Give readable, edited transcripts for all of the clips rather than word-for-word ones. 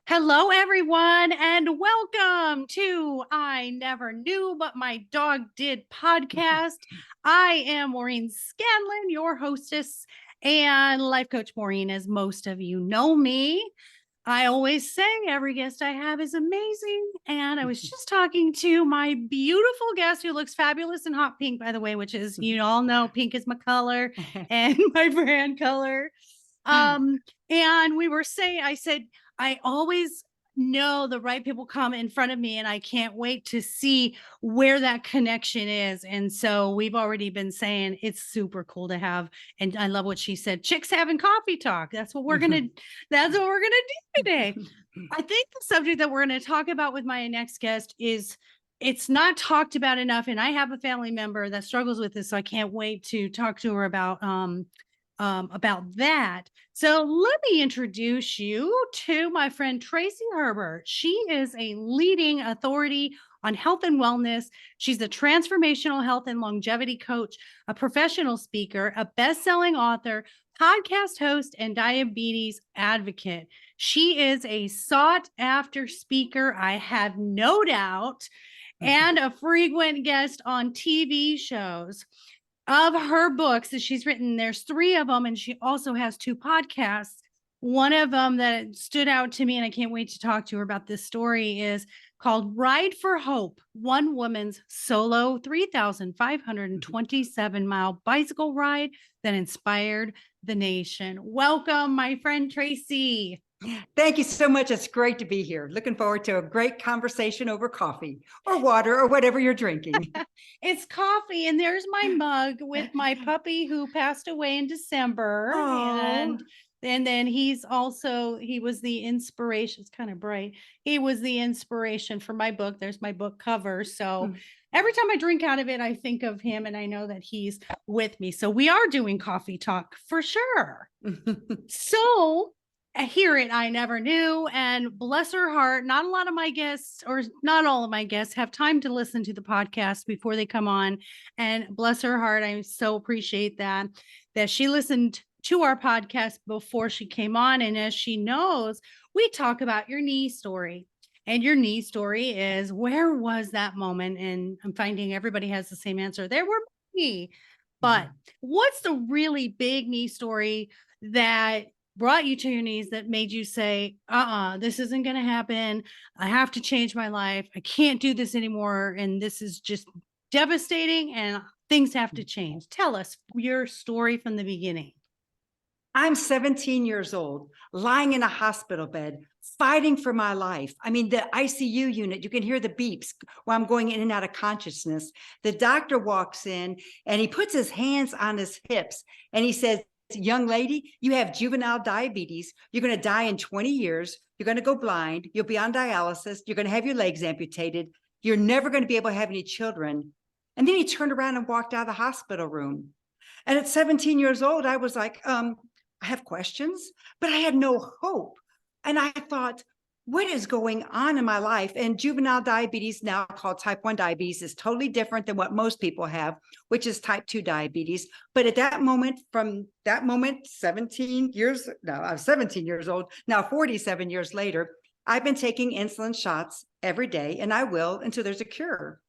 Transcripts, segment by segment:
Hello, everyone, and welcome to I Never Knew But My Dog Did podcast. I am Maureen Scanlon, your hostess and life coach Maureen, as most of you know me. I always say every guest I have is amazing. And I was just talking to my beautiful guest who looks fabulous in hot pink, by the way, which is, you all know, pink is my color and my brand color. And we were saying, I said, I always know the right people come in front of me, and I can't wait to see where that connection is. And so we've already been saying it's super cool to have. And I love what she said, chicks having coffee talk. That's what we're gonna do today. I think the subject that we're going to talk about with my next guest is it's not talked about enough. And I have a family member that struggles with this. So I can't wait to talk to her about that. So let me introduce you to my friend Tracy Herbert. She is a leading authority on health and wellness. She's a transformational health and longevity coach, a professional speaker, a best-selling author, podcast host, and diabetes advocate. She is a sought-after speaker, I have no doubt, and a frequent guest on TV shows. Of her books that she's written, there's 3 of them, and she also has 2 podcasts. One of them that stood out to me, and I can't wait to talk to her about this story, is called Ride for Hope, One Woman's Solo 3,527-mile bicycle ride that inspired the nation. Welcome, my friend Tracy. Thank you so much. It's great to be here. Looking forward to a great conversation over coffee or water or whatever you're drinking. It's coffee, and there's my mug with my puppy who passed away in December. Oh. And then he was the inspiration. It's kind of bright. He was the inspiration for my book. There's my book cover. So every time I drink out of it, I think of him, and I know that he's with me. So we are doing coffee talk for sure. So here at I Never Knew, and bless her heart, not a lot of my guests, or not all of my guests, have time to listen to the podcast before they come on. And bless her heart, I so appreciate that she listened to our podcast before she came on. And as she knows, we talk about your knee story. And your knee story is, where was that moment? And I'm finding everybody has the same answer. There were me. But what's the really big knee story that brought you to your knees, that made you say, this isn't going to happen. I have to change my life. I can't do this anymore. And this is just devastating, and things have to change. Tell us your story from the beginning. I'm 17 years old, lying in a hospital bed, fighting for my life. I mean, the ICU unit, you can hear the beeps while I'm going in and out of consciousness. The doctor walks in and he puts his hands on his hips and he says, young lady, you have juvenile diabetes. You're going to die in 20 years. You're going to go blind. You'll be on dialysis. You're going to have your legs amputated. You're never going to be able to have any children. And then he turned around and walked out of the hospital room. And at 17 years old, I was like, I have questions, but I had no hope. And I thought, what is going on in my life? And juvenile diabetes, now called type 1 diabetes, is totally different than what most people have, which is type 2 diabetes. But at that moment, from that moment, 17 years, now I was 17 years old, now 47 years later, I've been taking insulin shots every day, and I will until there's a cure.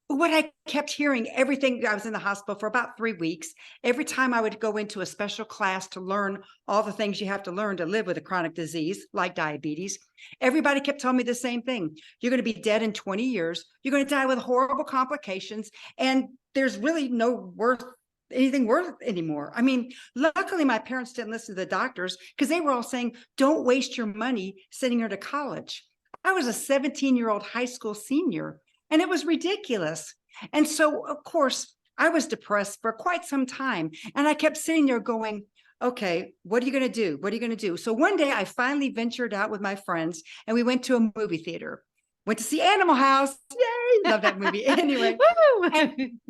But what I kept hearing, everything, I was in the hospital for about 3 weeks. Every time I would go into a special class to learn all the things you have to learn to live with a chronic disease like diabetes, everybody kept telling me the same thing. You're going to be dead in 20 years. You're going to die with horrible complications. And there's really anything worth anymore. I mean, luckily my parents didn't listen to the doctors, because they were all saying, don't waste your money sending her to college. I was a 17-year-old high school senior. And it was ridiculous. And so, of course, I was depressed for quite some time. And I kept sitting there going, okay, what are you going to do? What are you going to do? So one day I finally ventured out with my friends, and we went to a movie theater. Went to see Animal House. Yay! Love that movie. Anyway,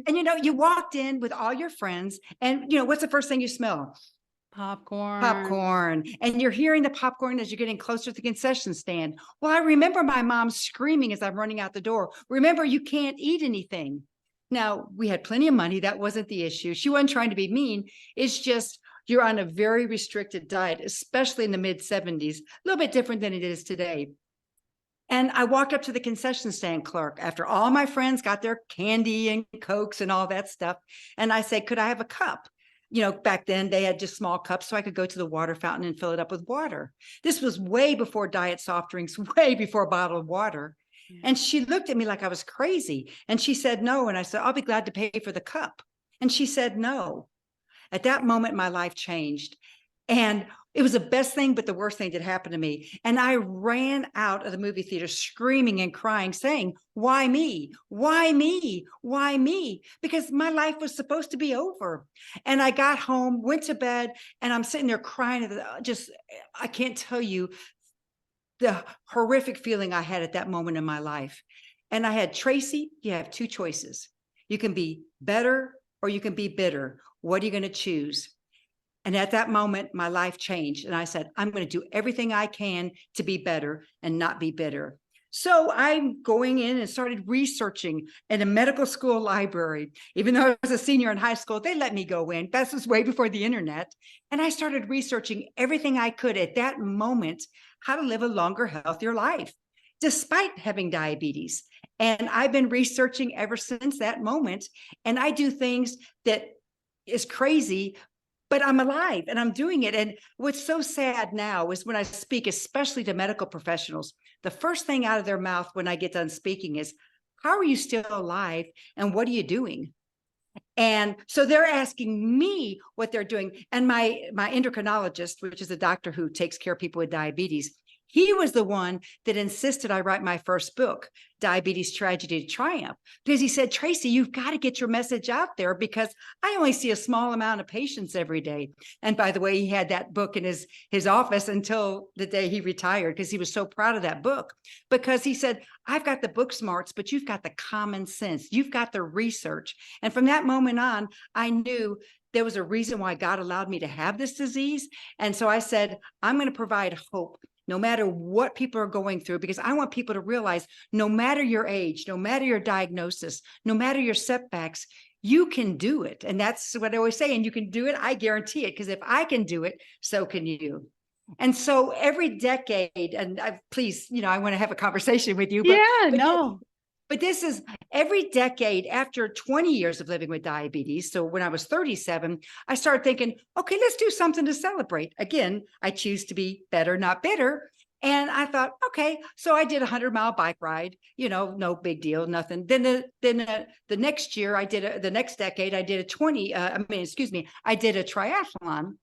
and you walked in with all your friends, and what's the first thing you smell? Popcorn. And you're hearing the popcorn as you're getting closer to the concession stand. Well, I remember my mom screaming as I'm running out the door, remember, you can't eat anything. Now, we had plenty of money. That wasn't the issue. She wasn't trying to be mean. It's just, you're on a very restricted diet, especially in the mid 70s, a little bit different than it is today. And I walked up to the concession stand clerk after all my friends got their candy and Cokes and all that stuff. And I said, could I have a cup? You know, back then they had just small cups, so I could go to the water fountain and fill it up with water. This was way before diet soft drinks, way before bottled water. And she looked at me like I was crazy. And she said, no. And I said, I'll be glad to pay for the cup. And she said, no. At that moment, my life changed. And it was the best thing, but the worst thing that happened to me. And I ran out of the movie theater screaming and crying, saying, why me? Why me? Why me? Because my life was supposed to be over. And I got home, went to bed, and I'm sitting there crying. I can't tell you the horrific feeling I had at that moment in my life. And I had, Tracy, you have two choices. You can be better or you can be bitter. What are you going to choose? And at that moment, my life changed. And I said, I'm going to do everything I can to be better and not be bitter. So I'm going in and started researching in a medical school library. Even though I was a senior in high school, they let me go in. That was way before the internet. And I started researching everything I could at that moment, how to live a longer, healthier life, despite having diabetes. And I've been researching ever since that moment. And I do things that is crazy, but I'm alive and I'm doing it. And what's so sad now is when I speak, especially to medical professionals, the first thing out of their mouth when I get done speaking is, how are you still alive? And what are you doing? And so they're asking me what they're doing. And my endocrinologist, which is a doctor who takes care of people with diabetes, he was the one that insisted I write my first book, Diabetes Tragedy to Triumph, because he said, Tracy, you've got to get your message out there because I only see a small amount of patients every day. And by the way, he had that book in his office until the day he retired because he was so proud of that book, because he said, I've got the book smarts, but you've got the common sense. You've got the research. And from that moment on, I knew there was a reason why God allowed me to have this disease. And so I said, I'm going to provide hope no matter what people are going through, because I want people to realize no matter your age, no matter your diagnosis, no matter your setbacks, you can do it. And that's what I always say. And you can do it. I guarantee it. Because if I can do it, so can you. And so every decade, and please, I want to have a conversation with you. But this is every decade after 20 years of living with diabetes. So when I was 37, I started thinking, okay, let's do something to celebrate. Again, I choose to be better, not bitter. And I thought, okay, so I did a 100-mile bike ride, no big deal, nothing. Then the next year the next decade, I did a I did a triathlon.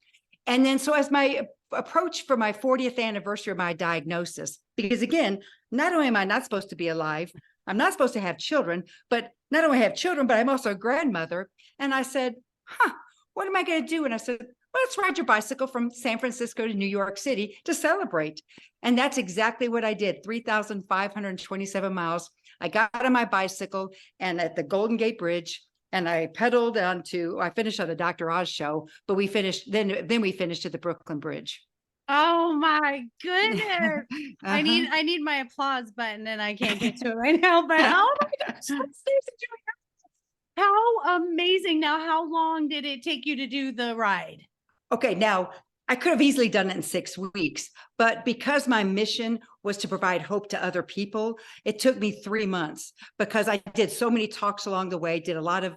And then so as my approach for my 40th anniversary of my diagnosis, because again, not only am I not supposed to be alive, I'm not supposed to have children, but not only have children, but I'm also a grandmother. And I said, what am I going to do? And I said, well, let's ride your bicycle from San Francisco to New York City to celebrate. And that's exactly what I did. 3,527 miles. I got on my bicycle and at the Golden Gate Bridge, and I pedaled I finished on the Dr. Oz show, but we finished, then we finished at the Brooklyn Bridge. Oh my goodness. I need my applause button and I can't get to it right now, but oh my gosh, how amazing. Now, how long did it take you to do the ride? Okay, now I could have easily done it in 6 weeks, but because my mission was to provide hope to other people, it took me 3 months because I did so many talks along the way, did a lot of,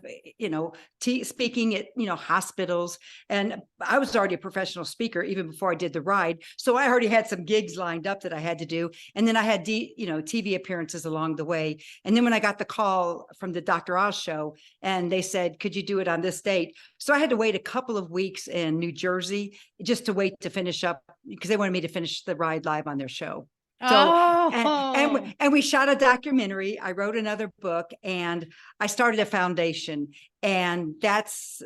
speaking at, hospitals. And I was already a professional speaker even before I did the ride. So I already had some gigs lined up that I had to do. And then I had, TV appearances along the way. And then when I got the call from the Dr. Oz show and they said, could you do it on this date? So I had to wait a couple of weeks in New Jersey just to wait to finish up because they wanted me to finish the ride live on their show. So, and we shot a documentary. I wrote another book and I started a foundation, and that's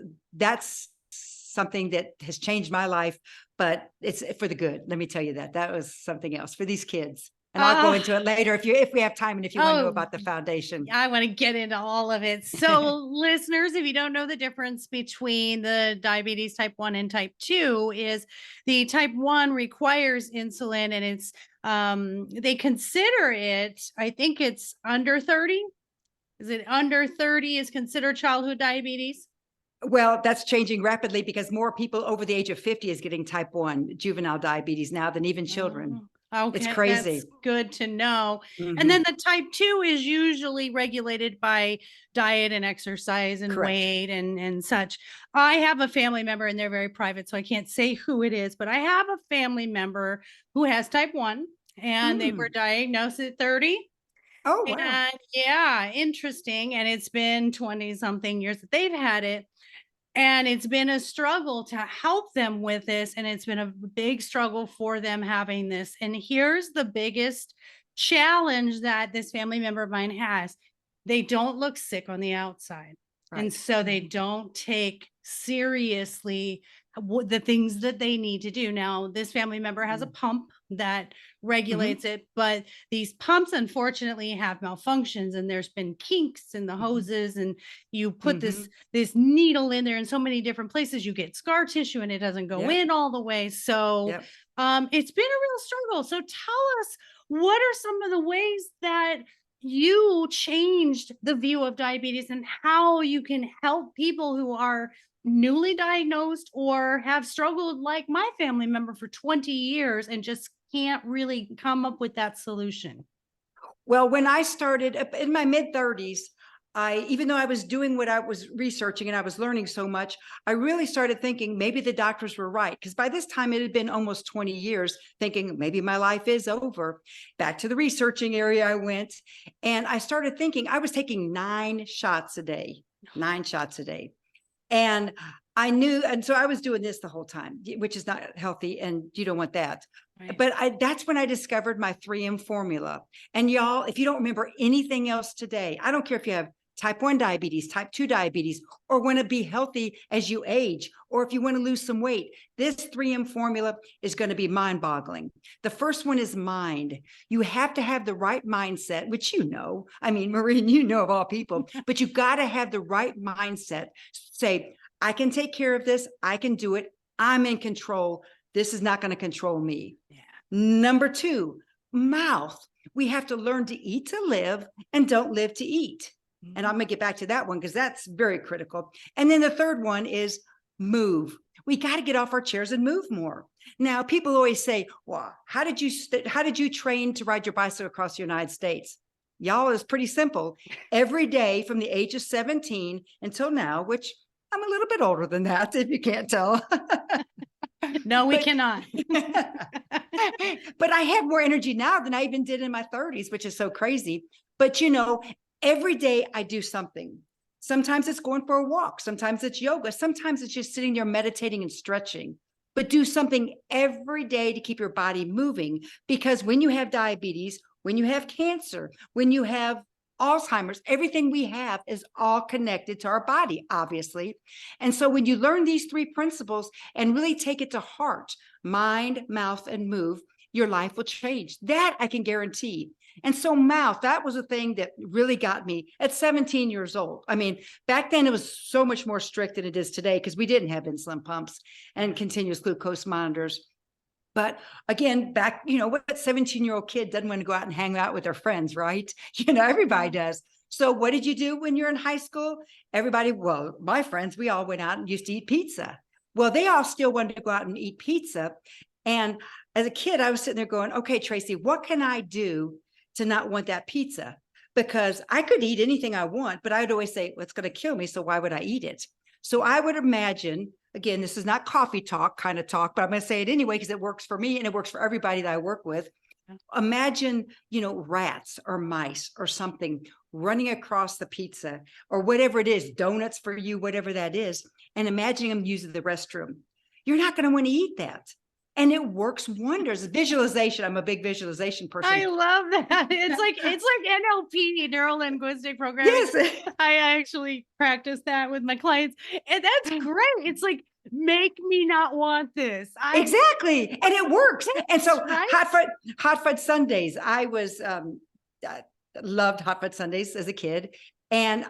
something that has changed my life, but it's for the good. Let me tell you that was something else for these kids. And I'll go into it later if we have time and if you want to know about the foundation. I want to get into all of it. So listeners, if you don't know the difference between the diabetes type 1 and type 2 is the type 1 requires insulin and it's they consider it, I think it's under 30. Is it under 30 is considered childhood diabetes? Well, that's changing rapidly because more people over the age of 50 is getting type 1 juvenile diabetes now than even children. It's Okay, crazy. that's good to know. And Mhm. then the type 2 is usually regulated by diet and exercise and Correct. weight and such. I have a family member and they're very private, so I can't say who it is, but I have a family member who has type 1 and they were Mm. diagnosed at 30. Oh, wow. And yeah, interesting. And it's been 20 something years that they've had it. And it's been a struggle to help them with this. And it's been a big struggle for them having this. And here's the biggest challenge that this family member of mine has: they don't look sick on the outside. And Right. so they don't take seriously the things that they need to do. Now, this family member has a Mhm. pump that Mhm. regulates it, but these pumps unfortunately have malfunctions and there's been kinks in the Mhm. hoses, and you put this Mhm. this needle in there in so many different places, you get scar tissue and it doesn't go Yep. in all the way. So Yep. it's been a real struggle. So tell us, what are some of the ways that you changed the view of diabetes and how you can help people who are newly diagnosed or have struggled like my family member for 20 years and just can't really come up with that solution? Well, when I started in my mid 30s, even though I was doing what I was researching and I was learning so much, I really started thinking maybe the doctors were right. Because by this time it had been almost 20 years, thinking maybe my life is over. Back to the researching area I went, and I started thinking I was taking 9 shots a day, 9 shots a day. And I knew, and so I was doing this the whole time, which is not healthy, and you don't want that. Right. But that's when I discovered my 3M formula. And y'all, if you don't remember anything else today, I don't care if you have type 1 diabetes, type 2 diabetes, or want to be healthy as you age, or if you want to lose some weight, this 3M formula is going to be mind boggling. The first one is mind. You have to have the right mindset, which you know. I mean, Maureen, you know of all people, but you got to have the right mindset. Say, I can take care of this. I can do it. I'm in control. This is not going to control me. Yeah. Number 2, mouth. We have to learn to eat to live and don't live to eat. And I'm going to get back to that one because that's very critical. And then the third one is move. We got to get off our chairs and move more. Now, people always say, well, how did you train to ride your bicycle across the United States? Y'all, is pretty simple. Every day from the age of 17 until now, which I'm a little bit older than that, if you can't tell. No, we But cannot. but I have more energy now than I even did in my 30s, which is so crazy. But every day I do something. Sometimes it's going for a walk, sometimes it's yoga, sometimes it's just sitting there meditating and stretching. But do something every day to keep your body moving, because when you have diabetes, when you have cancer, when you have Alzheimer's, everything we have is all connected to our body, obviously. And so when you learn these 3 principles and really take it to heart, mind, mouth, and move, your life will change. That I can guarantee. And so mouth, that was a thing that really got me at 17 years old. I mean, back then it was so much more strict than it is today because we didn't have insulin pumps and continuous glucose monitors. But again, back, what 17-year-old kid doesn't want to go out and hang out with their friends, right? Everybody does. So what did you do when you're in high school? Everybody, well, my friends, we all went out and used to eat pizza. Well, they all still wanted to go out and eat pizza. And as a kid, I was sitting there going, okay, Tracy, what can I do to not want that pizza? Because I could eat anything I want, but I'd always say, well, it's going to kill me. So why would I eat it? So I would imagine, again, this is not coffee talk kind of talk, but I'm going to say it anyway because it works for me and it works for everybody that I work with. Imagine, rats or mice or something running across the pizza or whatever it is, donuts for you, whatever that is, and imagining them using the restroom. You're not going to want to eat that. And it works wonders. Visualization. I'm a big visualization person. I love that. It's like NLP, neuro linguistic programming. Yes. I actually practice that with my clients, and that's great. It's like, make me not want this. Exactly. And it works. And so right? hot fudge sundaes. I was loved hot fudge sundaes as a kid. And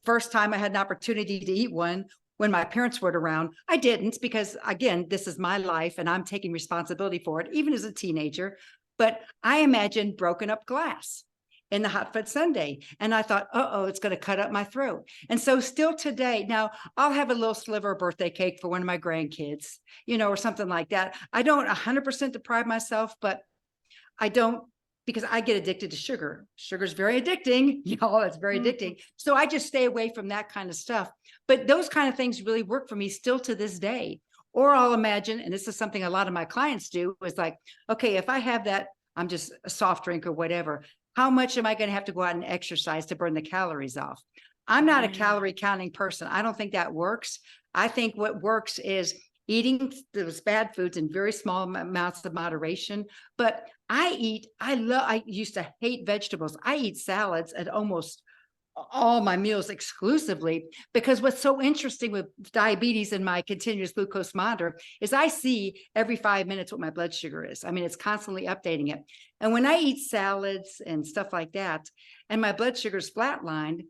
first time I had an opportunity to eat one when my parents weren't around. I didn't, because again, this is my life and I'm taking responsibility for it, even as a teenager. But I imagined broken up glass. in the hot fudge sundae. And I thought, uh-oh, it's going to cut up my throat. And so still today, now I'll have a little sliver of birthday cake for one of my grandkids, or something like that. I don't 100% deprive myself, but I don't, because I get addicted to sugar. Sugar's very addicting, y'all. It's very addicting. So I just stay away from that kind of stuff. But those kind of things really work for me still to this day. Or I'll imagine, and this is something a lot of my clients do, is like, okay, if I have that, I'm just a soft drink or whatever, how much am I going to have to go out and exercise to burn the calories off? I'm not a calorie counting person. I don't think that works. I think what works is eating those bad foods in very small amounts of moderation. But I used to hate vegetables. I eat salads at almost all my meals exclusively, because what's so interesting with diabetes and my continuous glucose monitor is I see every 5 minutes what my blood sugar is. I mean, it's constantly updating it. And when I eat salads and stuff like that, and my blood sugar is flatlined,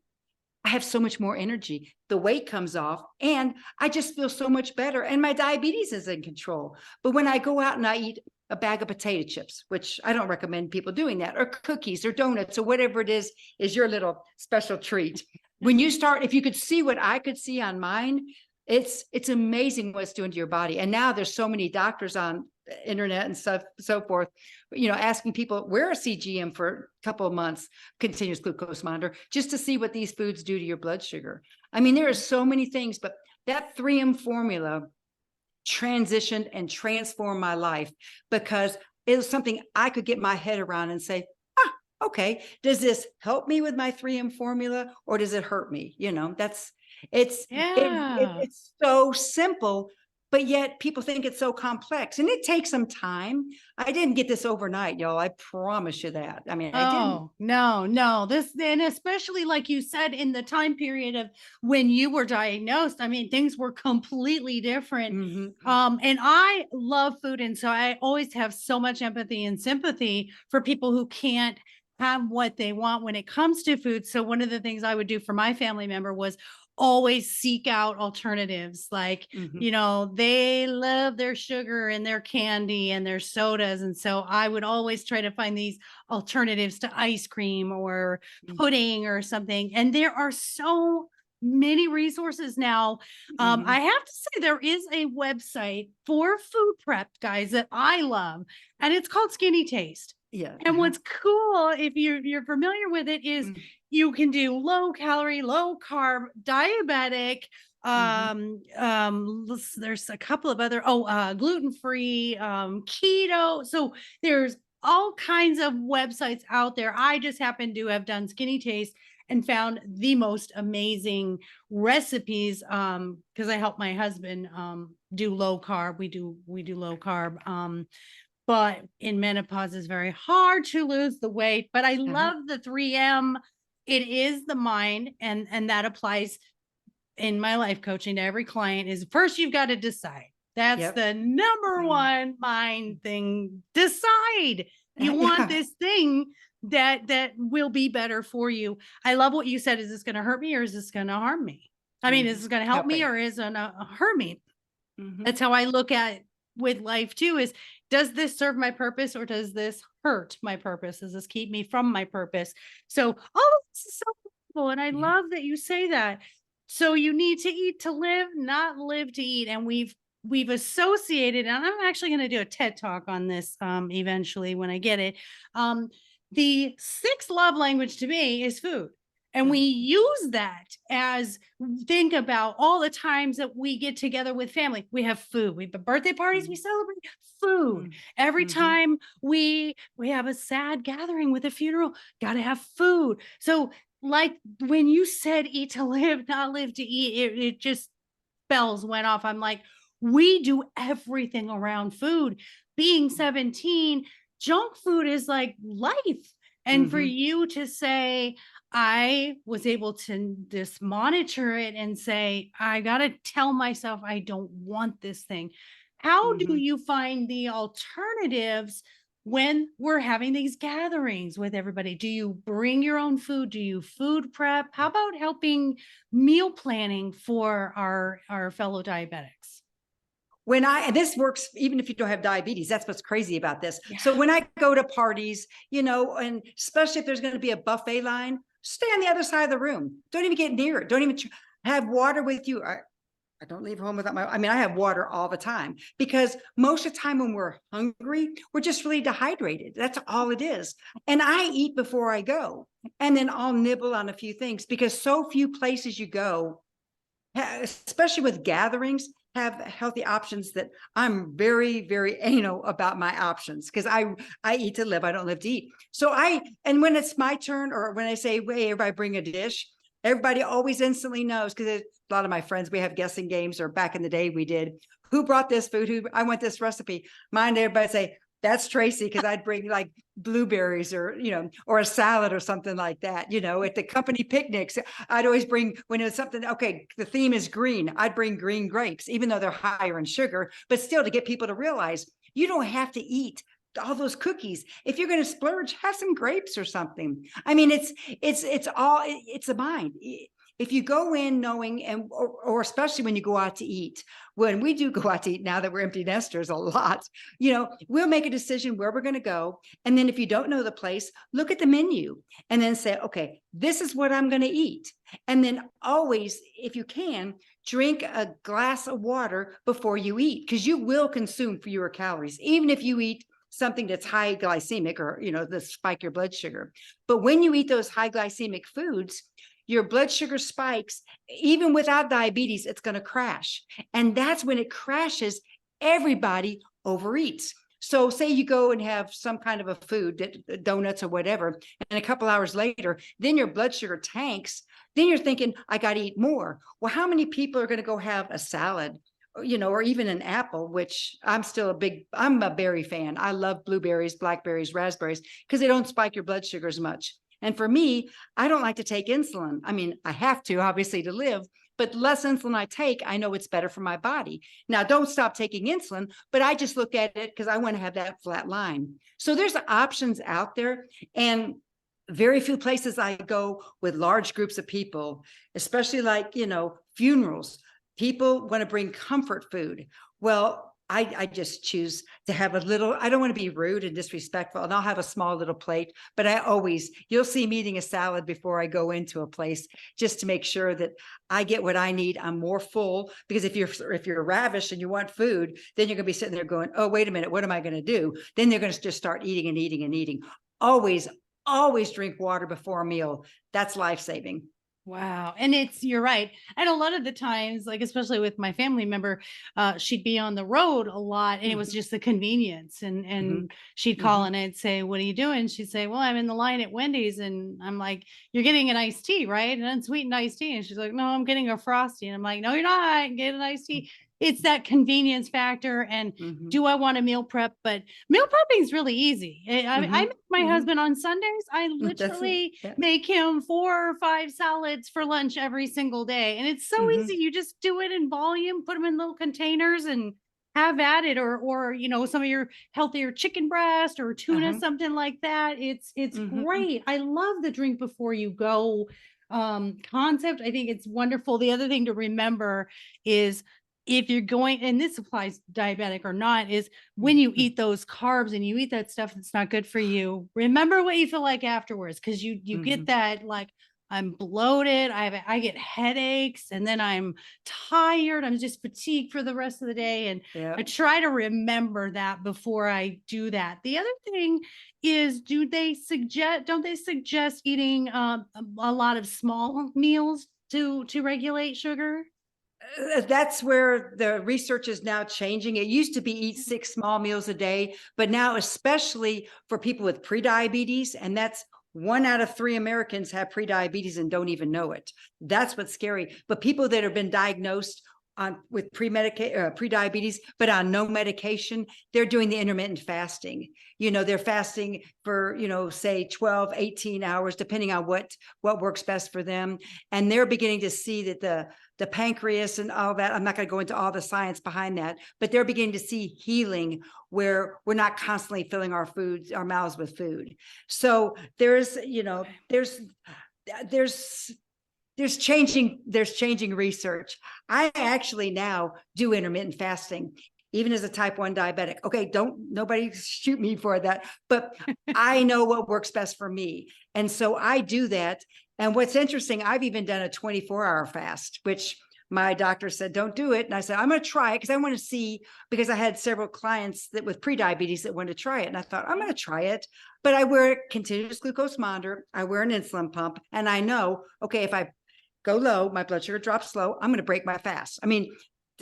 I have so much more energy. The weight comes off and I just feel so much better. And my diabetes is in control. But when I go out and I eat a bag of potato chips, which I don't recommend people doing that, or cookies or donuts or whatever it is your little special treat. When you start, if you could see what I could see on mine, it's amazing what it's doing to your body. And now there's so many doctors on the internet and stuff, so forth, asking people, wear a CGM for a couple of months, continuous glucose monitor, just to see what these foods do to your blood sugar. I mean, there are so many things, but that 3M formula transitioned and transformed my life, because it was something I could get my head around and say, okay, does this help me with my 3M formula or does it hurt me? It's so simple, but yet people think it's so complex, and it takes some time. I didn't get this overnight, y'all. I promise you that. I mean, I didn't. Oh, no. And especially like you said, in the time period of when you were diagnosed, I mean, things were completely different. And I love food. And so I always have so much empathy and sympathy for people who can't have what they want when it comes to food. So one of the things I would do for my family member was always seek out alternatives. Like, they love their sugar and their candy and their sodas. And so I would always try to find these alternatives to ice cream or pudding or something. And there are so many resources now. I have to say, there is a website for food prep, guys, that I love, and it's called Skinny Taste. Yeah. And what's cool, if you're familiar with it, is you can do low calorie, low carb, diabetic. There's a couple of other gluten-free, keto. So there's all kinds of websites out there. I just happen to have done Skinny Taste and found the most amazing recipes, because I help my husband do low carb. We do low carb. But in menopause, it's very hard to lose the weight. But I love the 3M. It is the mind, and that applies in my life coaching to every client. Is first you've got to decide. That's the number one mind thing. Decide you want this thing that will be better for you. I love what you said. Is this going to hurt me or is this going to harm me? I mean, is this going to help me or is it going to hurt me? That's how I look at it with life too. Is, does this serve my purpose or does this hurt my purpose? Does this keep me from my purpose? So all of this is so cool. And I love that you say that. So you need to eat to live, not live to eat. And we've associated, and I'm actually going to do a TED talk on this eventually when I get it. The sixth love language to me is food. And we use that as, think about all the times that we get together with family. We have food. We have birthday parties. We celebrate food. Every time we have a sad gathering with a funeral, got to have food. So like when you said eat to live, not live to eat, it just bells went off. I'm like, we do everything around food. Being 17, junk food is like life. And for you to say, I was able to just monitor it and say, I got to tell myself I don't want this thing. How do you find the alternatives when we're having these gatherings with everybody? Do you bring your own food? Do you food prep? How about helping meal planning for our fellow diabetics? and this works even if you don't have diabetes. That's what's crazy about this. Yeah. So when I go to parties, and especially if there's going to be a buffet line, stay on the other side of the room. Don't even get near it. Don't even have water with you. I don't leave home without I have water all the time, because most of the time when we're hungry, we're just really dehydrated. That's all it is. And I eat before I go, and then I'll nibble on a few things, because so few places you go, especially with gatherings, have healthy options. That I'm very, very anal about my options, because I eat to live. I don't live to eat. And when it's my turn, or when I say, hey, everybody bring a dish, everybody always instantly knows, because a lot of my friends, we have guessing games, or back in the day we did, who brought this food, I want this recipe. Mine, everybody say, that's Tracy, because I'd bring like blueberries, or or a salad or something like that. At the company picnics, I'd always bring, when it was something, okay, the theme is green, I'd bring green grapes, even though they're higher in sugar, but still to get people to realize you don't have to eat all those cookies. If you're going to splurge, have some grapes or something. It's a mind. If you go in knowing, or especially when you go out to eat, when we do go out to eat, now that we're empty nesters a lot, we'll make a decision where we're going to go. And then if you don't know the place, look at the menu and then say, okay, this is what I'm going to eat. And then always, if you can, drink a glass of water before you eat, because you will consume fewer calories, even if you eat something that's high glycemic, or, that spike your blood sugar. But when you eat those high glycemic foods, your blood sugar spikes. Even without diabetes, it's going to crash. And that's when it crashes, everybody overeats. So say you go and have some kind of a food, donuts or whatever, and a couple hours later, then your blood sugar tanks. Then you're thinking, I got to eat more. Well, how many people are going to go have a salad, or even an apple, which I'm a berry fan. I love blueberries, blackberries, raspberries, because they don't spike your blood sugar as much. And for me, I don't like to take insulin. I have to, obviously, to live, but less insulin I take, I know it's better for my body. Now, don't stop taking insulin, but I just look at it because I want to have that flat line. So there's options out there, and very few places I go with large groups of people, especially like, funerals. People want to bring comfort food. Well, I just choose to have a little, I don't want to be rude and disrespectful, and I'll have a small little plate, but you'll see me eating a salad before I go into a place, just to make sure that I get what I need. I'm more full, because if you're ravished and you want food, then you're going to be sitting there going, oh, wait a minute, what am I going to do? Then they're going to just start eating and eating and eating. Always drink water before a meal. That's life-saving. Wow. And you're right. And a lot of the times, like, especially with my family member, she'd be on the road a lot, and it was just the convenience. And she'd call and I'd say, what are you doing? She'd say, well, I'm in the line at Wendy's. And I'm like, you're getting an iced tea, right? An unsweetened iced tea. And she's like, no, I'm getting a Frosty. And I'm like, no, you're not. Get an iced tea. It's that convenience factor. And do I want to meal prep? But meal prepping is really easy. I make my husband on Sundays. I literally make him 4 or 5 salads for lunch every single day. And it's so easy. You just do it in volume, put them in little containers, and have at it. Or some of your healthier chicken breast or tuna, something like that. It's great. I love the drink before you go concept. I think it's wonderful. The other thing to remember is, if you're going, and this applies diabetic or not, is when you eat those carbs and you eat that stuff that's not good for you, remember what you feel like afterwards. Because you get that, like, I'm bloated, I get headaches, and then I'm tired, I'm just fatigued for the rest of the day. And I try to remember that before I do that. The other thing is, don't they suggest eating a lot of small meals to regulate sugar? That's where the research is now changing. It used to be eat 6 small meals a day, but now, especially for people with prediabetes, and that's 1 out of 3 Americans have prediabetes and don't even know it. That's what's scary. But people that have been diagnosed with prediabetes, but on no medication, they're doing the intermittent fasting. They're fasting for, say 12, 18 hours, depending on what works best for them. And they're beginning to see that the pancreas and all that, I'm not going to go into all the science behind that, but they're beginning to see healing where we're not constantly filling our mouths with food. So there's changing research. I actually now do intermittent fasting, even as a type 1 diabetic. Okay, nobody shoot me for that, but I know what works best for me. And so I do that. And what's interesting, I've even done a 24-hour fast, which my doctor said, don't do it. And I said, I'm going to try it because I want to see, because I had several clients that with prediabetes that wanted to try it. And I thought, I'm going to try it, but I wear a continuous glucose monitor. I wear an insulin pump. And I know, okay, if I go low, my blood sugar drops low, I'm going to break my fast. I mean,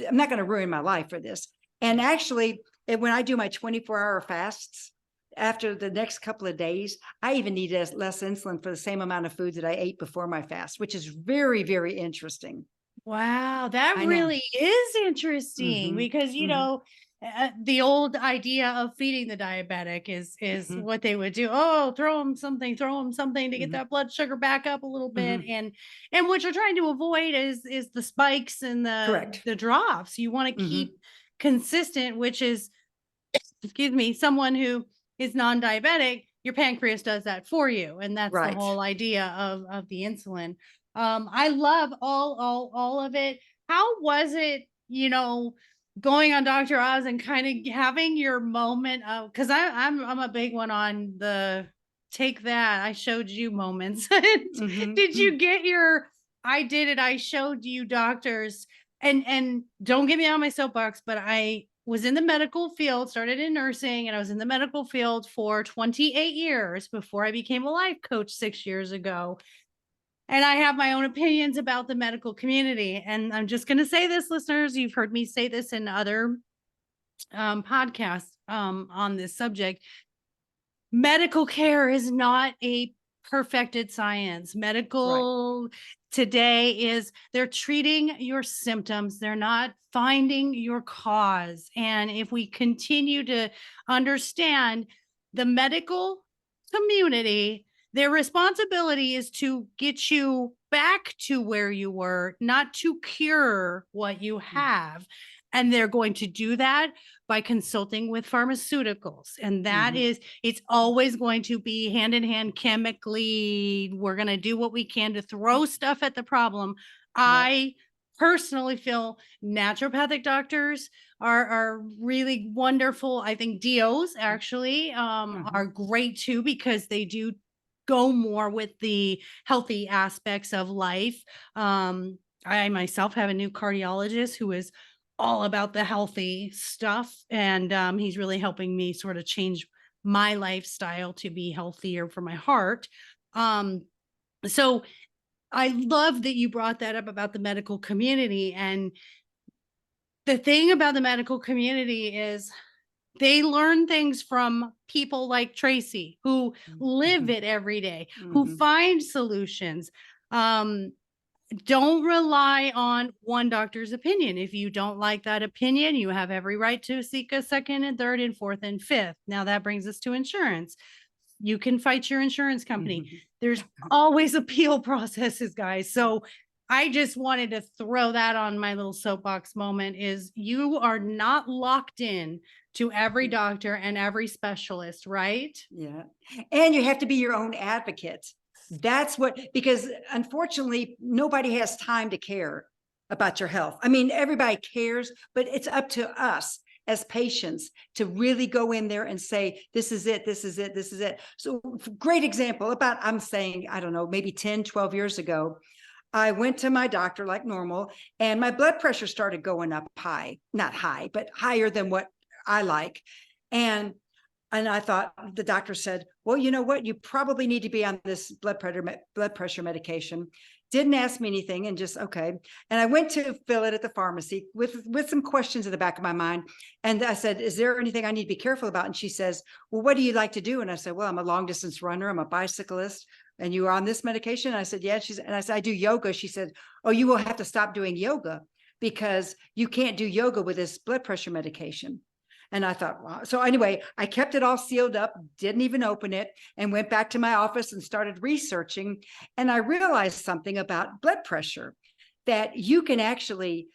I'm not going to ruin my life for this. And actually, when I do my 24-hour fasts, after the next couple of days, I even need less insulin for the same amount of food that I ate before my fast, which is very, very interesting. Wow, that I know. really is interesting because the old idea of feeding the diabetic is what they would do. Oh, throw them something to get that blood sugar back up a little bit, and what you're trying to avoid is the spikes and Correct. the drops. You want to keep consistent, which is, excuse me, someone who is non-diabetic, your pancreas does that for you, and that's the Right. whole idea of the insulin. I love all of it. How was it, going on Dr. Oz and kind of having your moment of, because I'm a big one on the take that I showed you moments. Did you get your I did it, I showed you doctors? And don't get me on my soapbox, but I was in the medical field, started in nursing, and I was in the medical field for 28 years before I became a life coach 6 years ago. And I have my own opinions about the medical community. And I'm just going to say this, listeners, you've heard me say this in other podcasts on this subject. Medical care is not a perfected science. Medical today is they're treating your symptoms. They're not finding your cause. And if we continue to understand the medical community, their responsibility is to get you back to where you were, not to cure what you have. And they're going to do that by consulting with pharmaceuticals. And that is, it's always going to be hand in hand chemically. We're going to do what we can to throw stuff at the problem. I personally feel naturopathic doctors are really wonderful. I think DOs actually are great too, because they do go more with the healthy aspects of life. I myself have a new cardiologist who is all about the healthy stuff. And he's really helping me sort of change my lifestyle to be healthier for my heart. So I love that you brought that up about the medical community. And the thing about the medical community is they learn things from people like Tracy, who live it every day, who find solutions. Don't rely on one doctor's opinion. If you don't like that opinion, you have every right to seek a second and third and fourth and fifth. Now that brings us to insurance. You can fight your insurance company. There's always appeal processes, guys. So I just wanted to throw that on my little soapbox moment is you are not locked in to every doctor and every specialist, right? Yeah. And you have to be your own advocate. That's what, because unfortunately, nobody has time to care about your health. I mean, everybody cares, but it's up to us as patients to really go in there and say, this is it, this is it, this is it. So great example about, I'm saying, I don't know, maybe 10, 12 years ago, I went to my doctor like normal, and my blood pressure started going up high, not high, but higher than what I like. And I thought, the doctor said, well, you know what? You probably need to be on this blood pressure medication. Didn't ask me anything, and just, okay. And I went to fill it at the pharmacy with some questions in the back of my mind. And I said, is there anything I need to be careful about? And she says, well, what do you like to do? And I said, well, I'm a long distance runner. I'm a bicyclist. And you are on this medication? And I said, yeah. And I said, I do yoga. She said, oh, you will have to stop doing yoga because you can't do yoga with this blood pressure medication. And I thought, wow. So anyway, I kept it all sealed up, didn't even open it, and went back to my office and started researching. And I realized something about blood pressure, that you can actually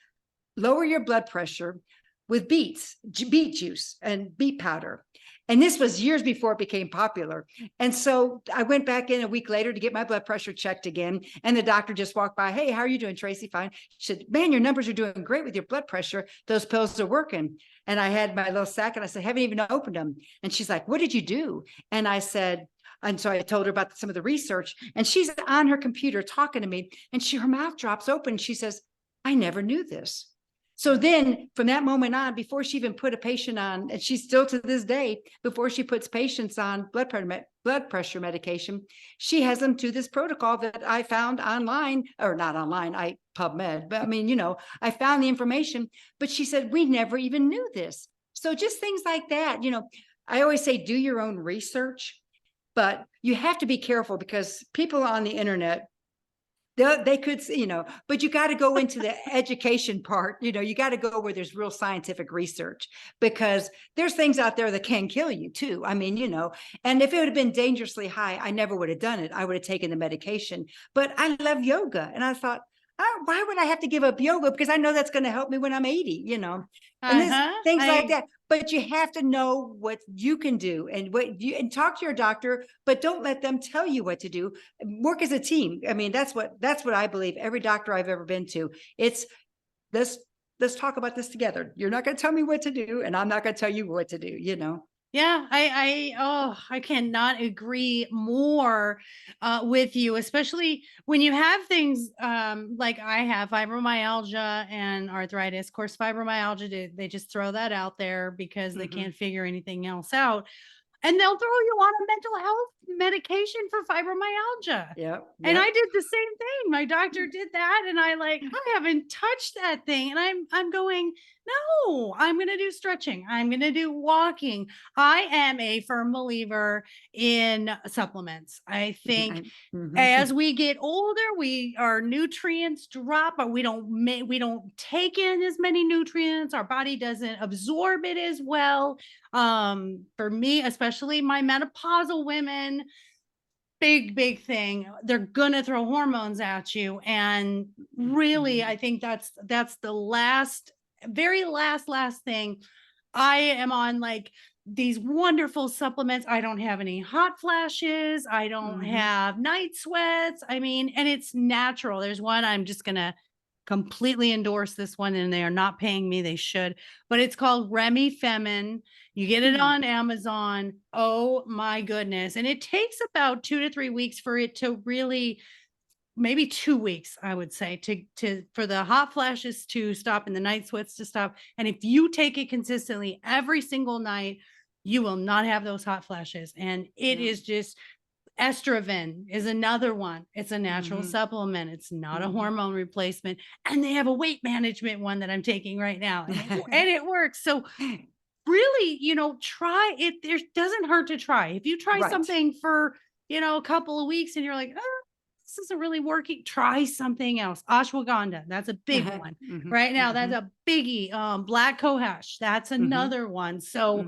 lower your blood pressure with beet juice and beet powder. And this was years before it became popular. And so I went back in a week later to get my blood pressure checked again. And the doctor just walked by. Hey, how are you doing, Tracy? Fine. She said, man, your numbers are doing great with your blood pressure. Those pills are working. And I had my little sack and I said, haven't even opened them. And she's like, what did you do? And I said, and so I told her about some of the research, and she's on her computer talking to me, and her mouth drops open. And she says, I never knew this. So then from that moment on, before she even put a patient on, and she's still to this day, before she puts patients on blood pressure medication, she has them to this protocol that I found online, or not online, I PubMed, but I mean, I found the information, but she said, we never even knew this. So just things like that, I always say, do your own research, but you have to be careful because people on the internet, they could, but you got to go into the education part, you got to go where there's real scientific research, because there's things out there that can kill you too. I mean, and if it would have been dangerously high, I never would have done it. I would have taken the medication, but I love yoga. And I thought, oh, why would I have to give up yoga? Because I know that's going to help me when I'm 80, and things like that. But you have to know what you can do and and talk to your doctor, but don't let them tell you what to do. Work as a team. I mean, that's what I believe. Every doctor I've ever been to, it's let's talk about this together. You're not going to tell me what to do, and I'm not going to tell you what to do, Yeah, I cannot agree more with you, especially when you have things like I have fibromyalgia and arthritis. Of course, fibromyalgia, they just throw that out there because they can't figure anything else out. And they'll throw you on a mental health medication for fibromyalgia. Yeah. And I did the same thing. My doctor did that. And I haven't touched that thing. And I'm going, no, I'm going to do stretching. I'm going to do walking. I am a firm believer in supplements. I think as we get older, our nutrients drop, but we don't take in as many nutrients. Our body doesn't absorb it as well. For me, especially my menopausal women, big thing. They're gonna throw hormones at you. And really, I think that's the very last thing. I am on like these wonderful supplements. I don't have any hot flashes. I don't have night sweats. I mean, and it's natural. There's one, I'm just gonna completely endorse this one, and they are not paying me. They should, but it's called Remy Femin. You get it on Amazon. Oh my goodness. And it takes about 2 to 3 weeks for it to really, maybe 2 weeks, I would say, for the hot flashes to stop and the night sweats to stop. And if you take it consistently every single night, you will not have those hot flashes. And it is just, Estroven is another one. It's a natural supplement. It's not a hormone replacement. And they have a weight management one that I'm taking right now. And it works. So really, try it. There doesn't hurt to try. If you try something for, a couple of weeks and you're like, oh, this isn't really working, try something else. Ashwagandha, that's a big one right now. That's a biggie. Black cohosh, that's another one. So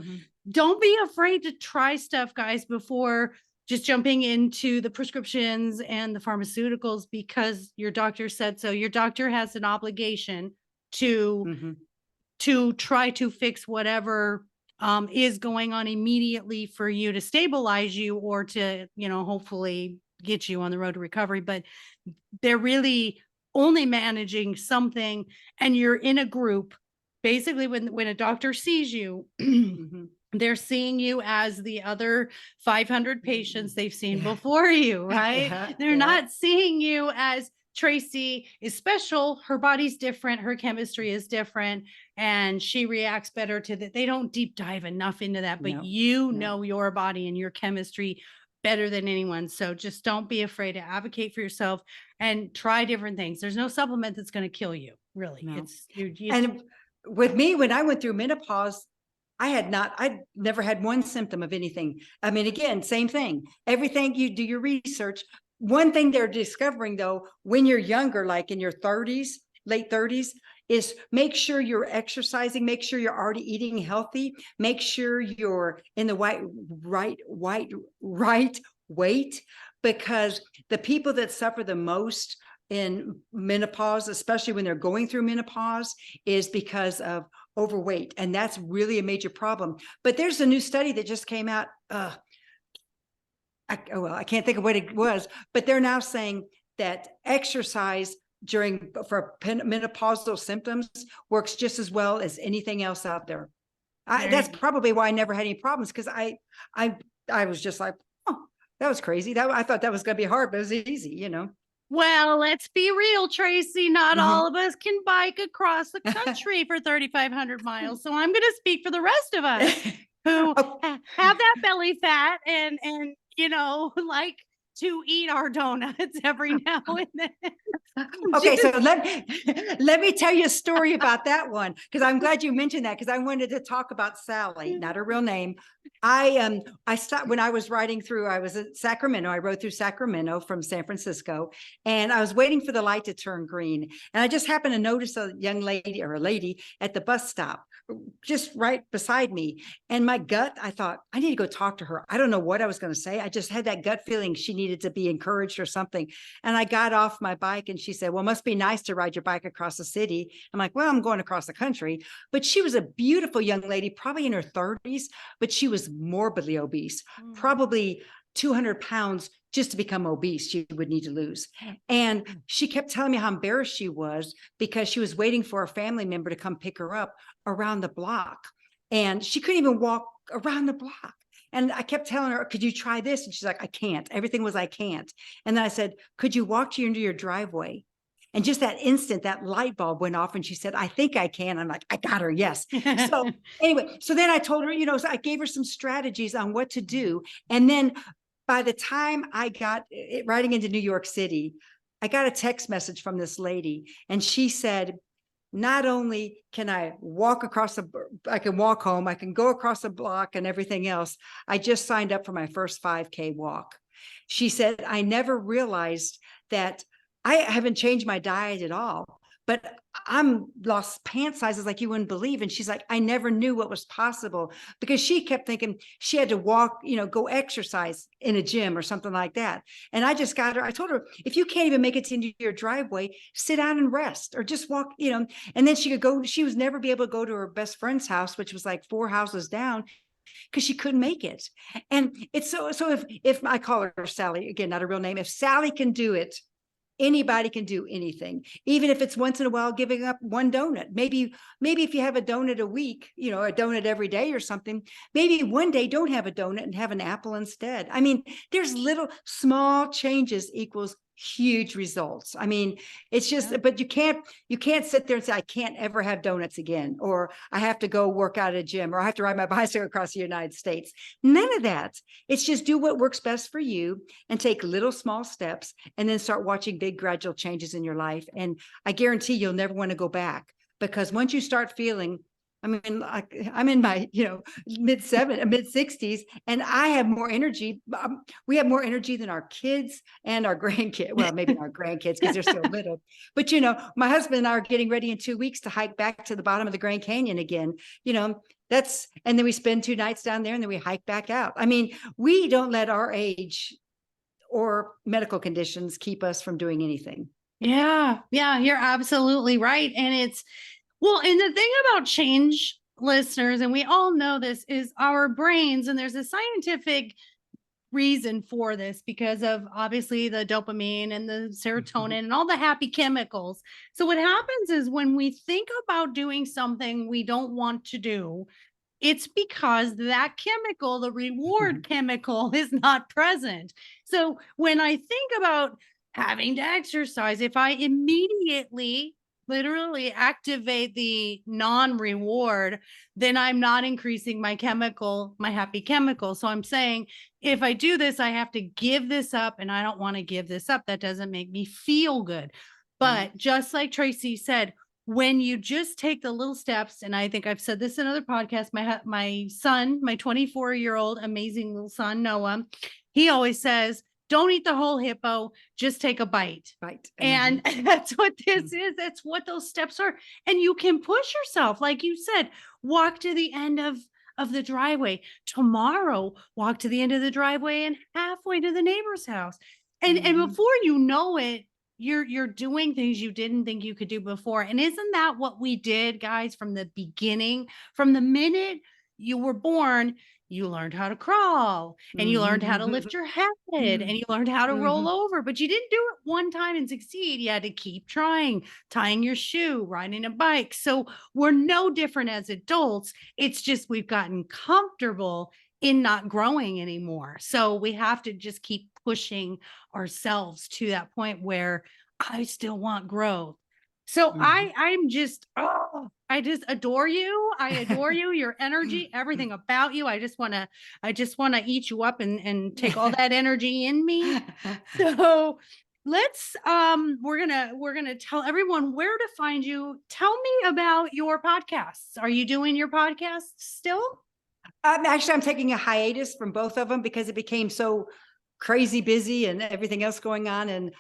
don't be afraid to try stuff, guys, before just jumping into the prescriptions and the pharmaceuticals because your doctor said so. Your doctor has an obligation to try to fix whatever is going on immediately for you to stabilize you or to, hopefully get you on the road to recovery. But they're really only managing something, and you're in a group. Basically, when a doctor sees you, they're seeing you as the other 500 patients they've seen before you, right? They're not seeing you as Tracy is special. Her body's different. Her chemistry is different. And she reacts better to that. They don't deep dive enough into that, but know your body and your chemistry better than anyone. So just don't be afraid to advocate for yourself and try different things. There's no supplement that's going to kill you, really. No. And with me, when I went through menopause, I'd never had one symptom of anything. I mean, again, same thing. Everything you do your research. One thing they're discovering though, when you're younger, like in your 30s, late 30s, is make sure you're exercising, make sure you're already eating healthy, make sure you're in the right weight, because the people that suffer the most in menopause, especially when they're going through menopause, is because of overweight. And that's really a major problem. But there's a new study that just came out. I can't think of what it was, but they're now saying that exercise for menopausal symptoms works just as well as anything else out there. That's probably why I never had any problems, because I was just like, oh, that was crazy. I thought that was going to be hard, but it was easy, you know. Well, let's be real, Tracy. Not all of us can bike across the country for 3,500 miles. So I'm going to speak for the rest of us who have that belly fat and like to eat our donuts every now and then. Okay, so let me tell you a story about that one, because I'm glad you mentioned that, because I wanted to talk about Sally, not her real name. I stopped when I was riding through. I was at Sacramento. I rode through Sacramento from San Francisco, and I was waiting for the light to turn green. And I just happened to notice a young lady, or a lady, at the bus stop, just right beside me. And my gut, I thought, I need to go talk to her. I don't know what I was going to say. I just had that gut feeling she needed to be encouraged or something. And I got off my bike, and she said, well, it must be nice to ride your bike across the city. I'm like, well, I'm going across the country. But she was a beautiful young lady, probably in her 30s, but she was morbidly obese, probably 200 pounds just to become obese, she would need to lose. And she kept telling me how embarrassed she was, because she was waiting for a family member to come pick her up around the block. And she couldn't even walk around the block. And I kept telling her, could you try this? And she's like, I can't. Everything was, I can't. And then I said, could you walk into your driveway? And just that instant, that light bulb went off, and she said, I think I can. I'm like, I got her. Yes. So anyway, so then I told her, so I gave her some strategies on what to do. And then by the time I got riding into New York City, I got a text message from this lady, and she said, not only can I I can walk home, I can go across the block and everything else. I just signed up for my first 5K walk. She said, I never realized that I haven't changed my diet at all, but I'm lost pant sizes like you wouldn't believe. And she's like, I never knew what was possible, because she kept thinking she had to walk, go exercise in a gym or something like that. And I just got her, I told her, if you can't even make it into your driveway, sit down and rest, or just walk, and then she could go, she was never be able to go to her best friend's house, which was like 4 houses down, because she couldn't make it. And it's so if I call her Sally, again, not a real name, if Sally can do it, anybody can do anything, even if it's once in a while giving up one donut. Maybe if you have a donut a week, a donut every day or something, maybe one day don't have a donut and have an apple instead. I mean, there's little small changes equals huge results. I mean, it's just, but you can't sit there and say, I can't ever have donuts again, or I have to go work out at a gym, or I have to ride my bicycle across the United States. None of that. It's just do what works best for you and take little small steps, and then start watching big gradual changes in your life. And I guarantee you'll never want to go back, because once you start feeling, I mean, I'm in my, mid 60s, and I have more energy. We have more energy than our kids and our grandkids. Well, maybe our grandkids, because they're still little. But, my husband and I are getting ready in 2 weeks to hike back to the bottom of the Grand Canyon again. And then we spend 2 nights down there, and then we hike back out. I mean, we don't let our age or medical conditions keep us from doing anything. Yeah, you're absolutely right. And and the thing about change, listeners, and we all know this, is our brains, and there's a scientific reason for this, because of obviously the dopamine and the serotonin and all the happy chemicals. So what happens is, when we think about doing something we don't want to do, it's because that chemical, the reward chemical, is not present. So when I think about having to exercise, if I immediately literally activate the non-reward, then I'm not increasing my happy chemical. So I'm saying, if I do this, I have to give this up, and I don't want to give this up. That doesn't make me feel good. But just like Tracy said, when you just take the little steps, and I think I've said this in other podcasts, my son, my 24-year-old amazing little son, Noah, he always says, don't eat the whole hippo, just take a bite. Right. And that's what this is. That's what those steps are. And you can push yourself. Like you said, walk to the end of the driveway. Tomorrow, walk to the end of the driveway and halfway to the neighbor's house. And before you know it, you're doing things you didn't think you could do before. And isn't that what we did, guys, from the beginning? From the minute you were born, you learned how to crawl and you learned how to lift your head and you learned how to roll over, but you didn't do it one time and succeed. You had to keep trying, tying your shoe, riding a bike. So we're no different as adults. It's just we've gotten comfortable in not growing anymore. So we have to just keep pushing ourselves to that point where I still want growth. So I'm just, oh, I just adore you. I adore you, your energy, everything about you. I just want to eat you up and take all that energy in me. So let's we're gonna tell everyone where to find you. Tell me about your podcasts. Are you doing your podcast still? Actually, I'm taking a hiatus from both of them because it became so crazy busy and everything else going on. And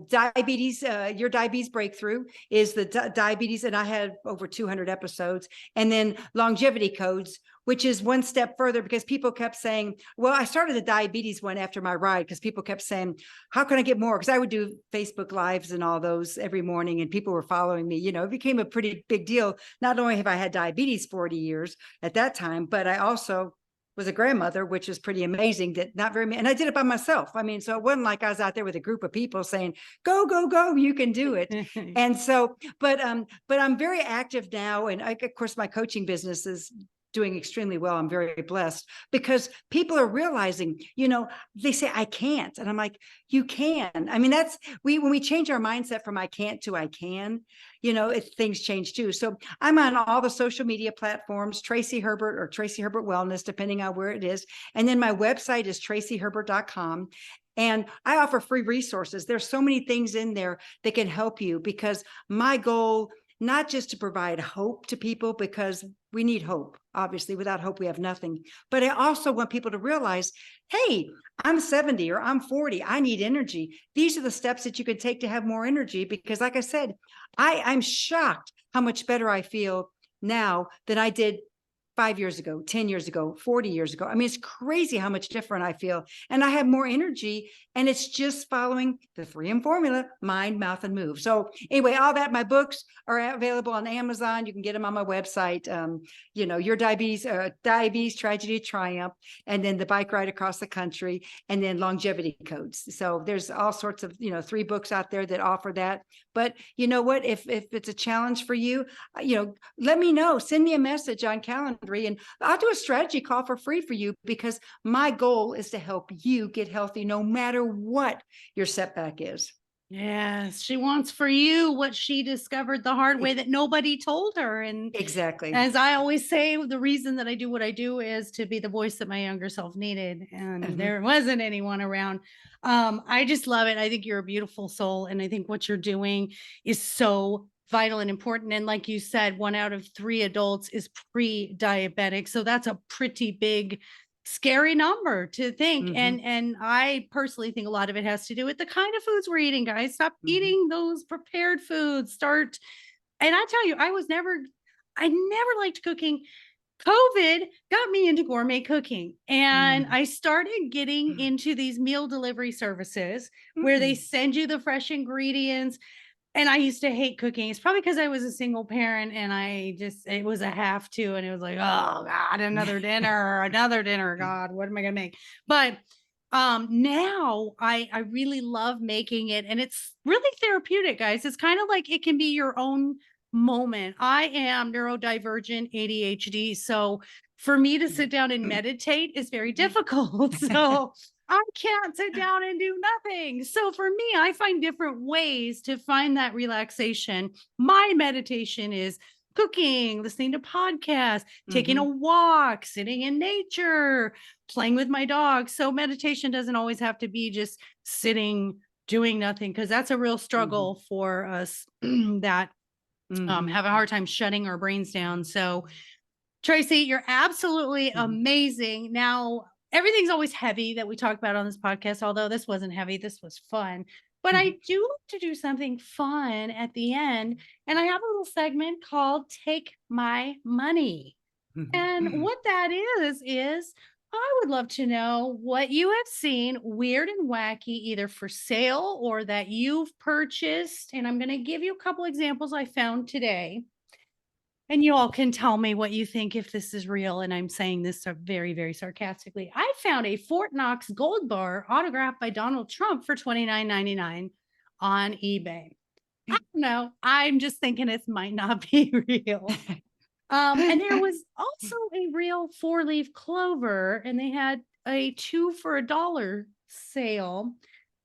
diabetes, your diabetes breakthrough is the diabetes. And I had over 200 episodes, and then longevity codes, which is one step further because people kept saying, well, I started the diabetes one after my ride because people kept saying, how can I get more? Because I would do Facebook lives and all those every morning and people were following me. It became a pretty big deal. Not only have I had diabetes 40 years at that time, but I also was a grandmother, which is pretty amazing that not very many, and I did it by myself. I mean, so it wasn't like I was out there with a group of people saying, go, go, go, you can do it. And so, but I'm very active now. And of course, my coaching business is doing extremely well. I'm very blessed because people are realizing, they say, I can't. And I'm like, you can. I mean, when we change our mindset from I can't to I can, things change too. So I'm on all the social media platforms, Tracy Herbert or Tracy Herbert Wellness, depending on where it is. And then my website is tracyherbert.com. And I offer free resources. There's so many things in there that can help you because my goal, not just to provide hope to people, because we need hope. Obviously, without hope, we have nothing. But I also want people to realize, hey, I'm 70 or I'm 40. I need energy. These are the steps that you can take to have more energy. Because like I said, I'm shocked how much better I feel now than I did 5 years ago, 10 years ago, 40 years ago. I mean, it's crazy how much different I feel. And I have more energy. And it's just following the 3M formula, mind, mouth, and move. So anyway, all that, my books are available on Amazon. You can get them on my website. Your diabetes, tragedy, triumph, and then the bike ride across the country, and then longevity codes. So there's all sorts of, 3 books out there that offer that. But you know what, if it's a challenge for you, let me know, send me a message on Calendly, and I'll do a strategy call for free for you because my goal is to help you get healthy no matter what your setback is. Yes, she wants for you what she discovered the hard way that nobody told her. And exactly, as I always say, the reason that I do what I do is to be the voice that my younger self needed. And there wasn't anyone around. I just love it. I think you're a beautiful soul. And I think what you're doing is so vital and important. And like you said, 1 out of 3 adults is pre-diabetic. So that's a pretty big scary number to think. And I personally think a lot of it has to do with the kind of foods we're eating, guys. Stop eating those prepared foods. And I tell you, I never liked cooking. COVID got me into gourmet cooking, and I started getting into these meal delivery services where they send you the fresh ingredients. And I used to hate cooking. It's probably because I was a single parent and it was a have to. And it was like, oh God, another dinner. God, what am I going to make? But now I really love making it. And it's really therapeutic, guys. It's kind of like it can be your own moment. I am neurodivergent ADHD. So for me to sit down and meditate is very difficult. So I can't sit down and do nothing. So for me, I find different ways to find that relaxation. My meditation is cooking, listening to podcasts, taking a walk, sitting in nature, playing with my dog. So meditation doesn't always have to be just sitting, doing nothing, because that's a real struggle for us that have a hard time shutting our brains down. So Tracy, you're absolutely amazing. Now, everything's always heavy that we talk about on this podcast, although this wasn't heavy, this was fun. But I do like to do something fun at the end. And I have a little segment called Take My Money. And what that is I would love to know what you have seen weird and wacky, either for sale or that you've purchased. And I'm going to give you a couple examples I found today. And you all can tell me what you think if this is real. And I'm saying this very, very sarcastically. I found a Fort Knox gold bar autographed by Donald Trump for $29.99 on eBay. I don't know. I'm just thinking it might not be real. And there was also a real 4-leaf clover, and they had a 2 for $1 sale.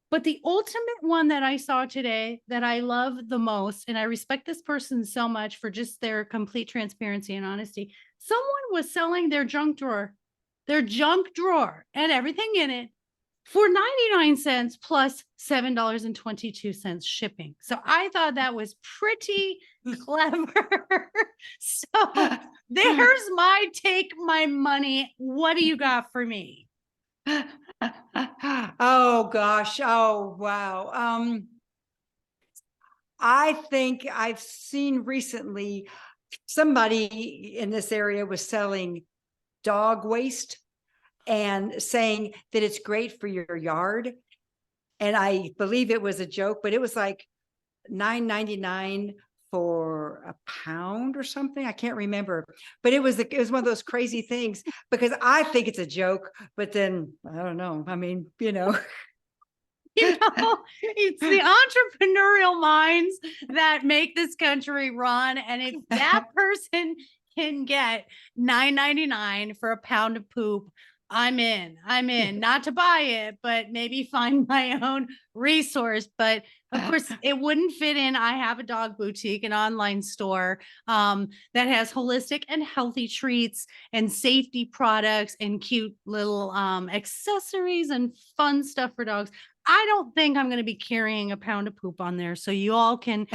But the ultimate one that I saw today that I love the most, and I respect this person so much for just their complete transparency and honesty. Someone was selling their junk drawer and everything in it for 99 cents plus $7.22 shipping. So I thought that was pretty clever. So there's my take my money. What do you got for me? Oh gosh. Oh wow. I think I've seen recently somebody in this area was selling dog waste and saying that it's great for your yard. And I believe it was a joke, but it was like $9.99 for a pound or something. I can't remember, but it was one of those crazy things because I think it's a joke, but then I don't know. I mean, It's the entrepreneurial minds that make this country run. And if that person can get $9.99 for a pound of poop, I'm in. Not to buy it, but maybe find my own resource. But of course, it wouldn't fit in. I have a dog boutique, an online store that has holistic and healthy treats and safety products and cute little accessories and fun stuff for dogs. I don't think I'm going to be carrying a pound of poop on there. So you all can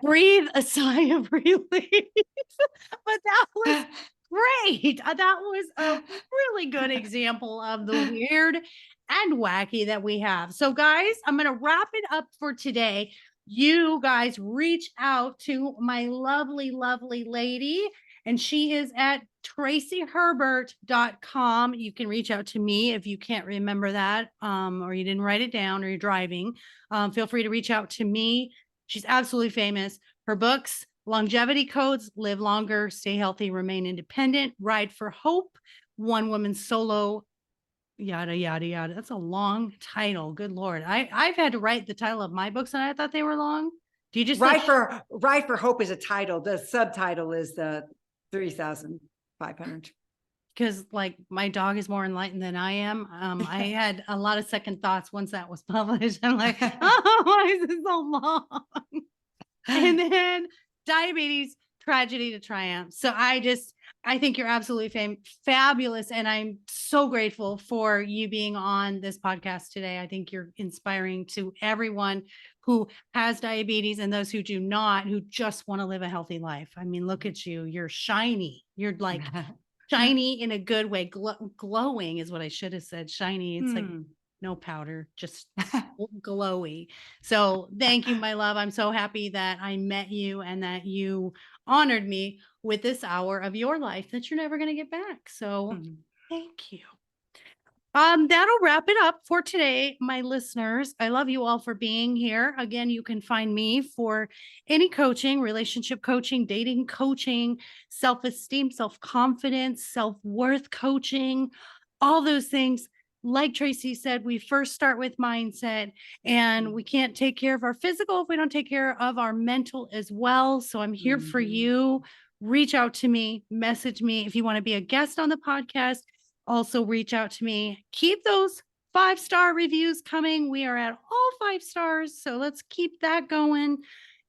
breathe a sigh of relief. But that was great. That was a really good example of the weird and wacky that we have. So, guys, I'm going to wrap it up for today. You guys reach out to my lovely, lovely lady, and she is at tracyherbert.com. You can reach out to me if you can't remember that, or you didn't write it down, or you're driving. Feel free to reach out to me. She's absolutely famous. Her books, Longevity Codes, Live Longer, Stay Healthy, Remain Independent, Ride for Hope, One Woman Solo, yada, yada, yada. That's a long title. Good Lord. I've had to write the title of my books and I thought they were long. Do you just Ride for Hope is a title. The subtitle is the 3,500. Because like my dog is more enlightened than I am. I had a lot of second thoughts once that was published. I'm like, oh, why is it so long? And then Diabetes, Tragedy to Triumph. So I think you're absolutely fabulous. And I'm so grateful for you being on this podcast today. I think you're inspiring to everyone who has diabetes and those who do not, who just want to live a healthy life. I mean, look at you. You're shiny. You're like shiny in a good way. Glowing is what I should have said. Shiny. It's like no powder, just glowy. So thank you, my love. I'm so happy that I met you and that you honored me with this hour of your life that you're never going to get back. So thank you. That'll wrap it up for today, my listeners. I love you all for being here. Again, you can find me for any coaching, relationship coaching, dating coaching, self-esteem, self-confidence, self-worth coaching, all those things. Like Tracy said, we first start with mindset, and we can't take care of our physical if we don't take care of our mental as well. So I'm here for you. Reach out to me, message me if you want to be a guest on the podcast. Also reach out to me. Keep those 5-star reviews coming. We are at all 5 stars. So let's keep that going.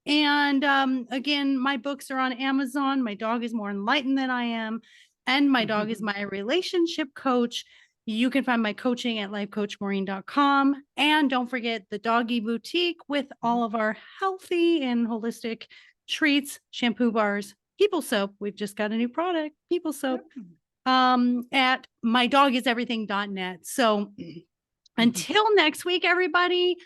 And again, my books are on Amazon. My dog is more enlightened than I am. And my dog is my relationship coach. You can find my coaching at lifecoachmaureen.com. And don't forget the Doggy Boutique with all of our healthy and holistic treats, shampoo bars, people soap. We've just got a new product, people soap, at mydogiseverything.net. So until next week, everybody,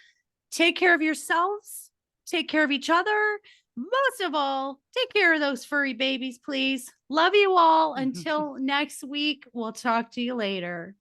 take care of yourselves, take care of each other, most of all, take care of those furry babies, please. Love you all. Until next week, we'll talk to you later.